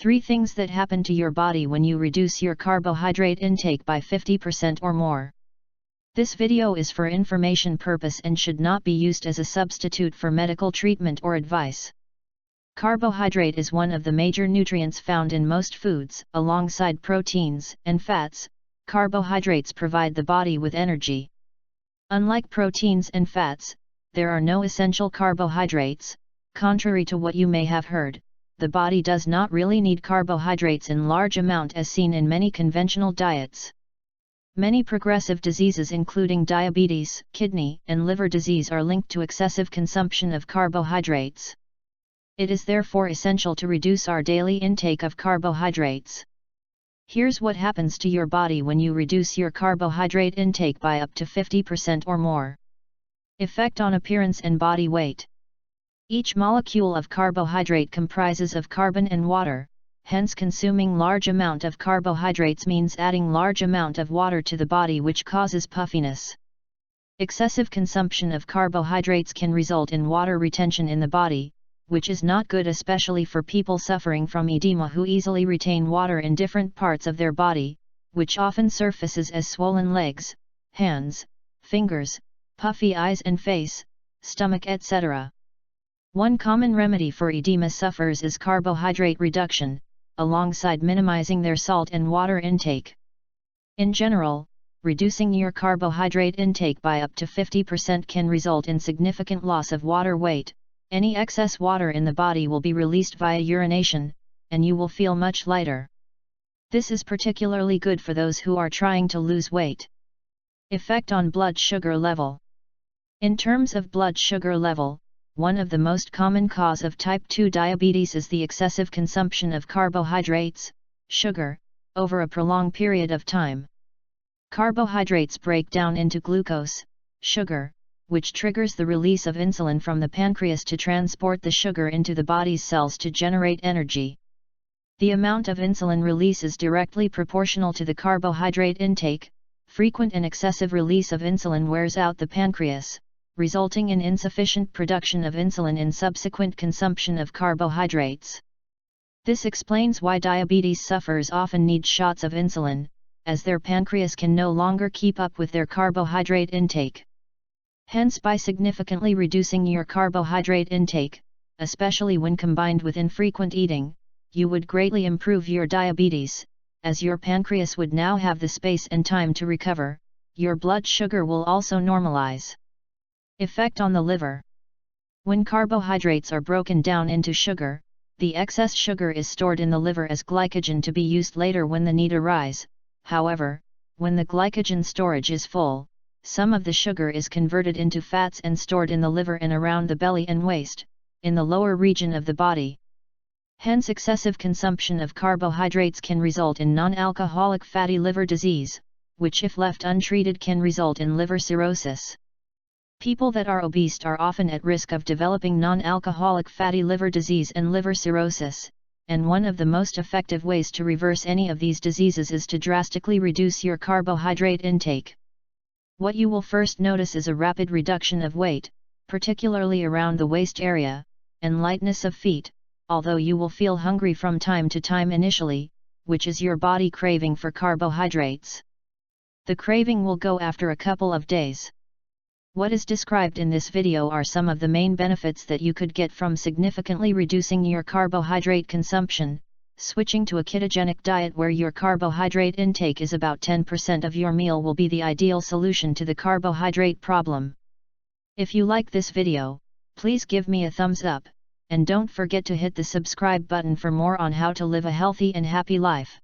3 things that happen to your body when you reduce your carbohydrate intake by 50% or more. This video is for information purpose and should not be used as a substitute for medical treatment or advice. Carbohydrate is one of the major nutrients found in most foods. Alongside proteins and fats, carbohydrates provide the body with energy. Unlike proteins and fats, there are no essential carbohydrates. Contrary to what you may have heard, the body does not really need carbohydrates in large amount as seen in many conventional diets. Many progressive diseases including diabetes, kidney, and liver disease are linked to excessive consumption of carbohydrates. It is therefore essential to reduce our daily intake of carbohydrates. Here's what happens to your body when you reduce your carbohydrate intake by up to 50% or more. Effect on appearance and body weight. Each molecule of carbohydrate comprises of carbon and water, hence consuming large amount of carbohydrates means adding large amount of water to the body, which causes puffiness. Excessive consumption of carbohydrates can result in water retention in the body, which is not good, especially for people suffering from edema who easily retain water in different parts of their body, which often surfaces as swollen legs, hands, fingers, puffy eyes and face, stomach, etc. One common remedy for edema sufferers is carbohydrate reduction, alongside minimizing their salt and water intake. In general, reducing your carbohydrate intake by up to 50% can result in significant loss of water weight. Any excess water in the body will be released via urination, and you will feel much lighter. This is particularly good for those who are trying to lose weight. Effect on blood sugar level. In terms of blood sugar level, one of the most common cause of type 2 diabetes is the excessive consumption of carbohydrates, sugar, over a prolonged period of time. Carbohydrates break down into glucose, sugar, which triggers the release of insulin from the pancreas to transport the sugar into the body's cells to generate energy. The amount of insulin release is directly proportional to the carbohydrate intake. Frequent and excessive release of insulin wears out the pancreas, resulting in insufficient production of insulin and subsequent consumption of carbohydrates. This explains why diabetes sufferers often need shots of insulin, as their pancreas can no longer keep up with their carbohydrate intake. Hence, by significantly reducing your carbohydrate intake, especially when combined with infrequent eating, you would greatly improve your diabetes, as your pancreas would now have the space and time to recover. Your blood sugar will also normalize. Effect on the liver. When carbohydrates are broken down into sugar, the excess sugar is stored in the liver as glycogen to be used later when the need arises. However, when the glycogen storage is full, some of the sugar is converted into fats and stored in the liver and around the belly and waist, in the lower region of the body. Hence, excessive consumption of carbohydrates can result in non-alcoholic fatty liver disease, which if left untreated can result in liver cirrhosis. People that are obese are often at risk of developing non-alcoholic fatty liver disease and liver cirrhosis, and one of the most effective ways to reverse any of these diseases is to drastically reduce your carbohydrate intake. What you will first notice is a rapid reduction of weight, particularly around the waist area, and lightness of feet, although you will feel hungry from time to time initially, which is your body craving for carbohydrates. The craving will go after a couple of days. What is described in this video are some of the main benefits that you could get from significantly reducing your carbohydrate consumption. Switching to a ketogenic diet where your carbohydrate intake is about 10% of your meal will be the ideal solution to the carbohydrate problem. If you like this video, please give me a thumbs up, and don't forget to hit the subscribe button for more on how to live a healthy and happy life.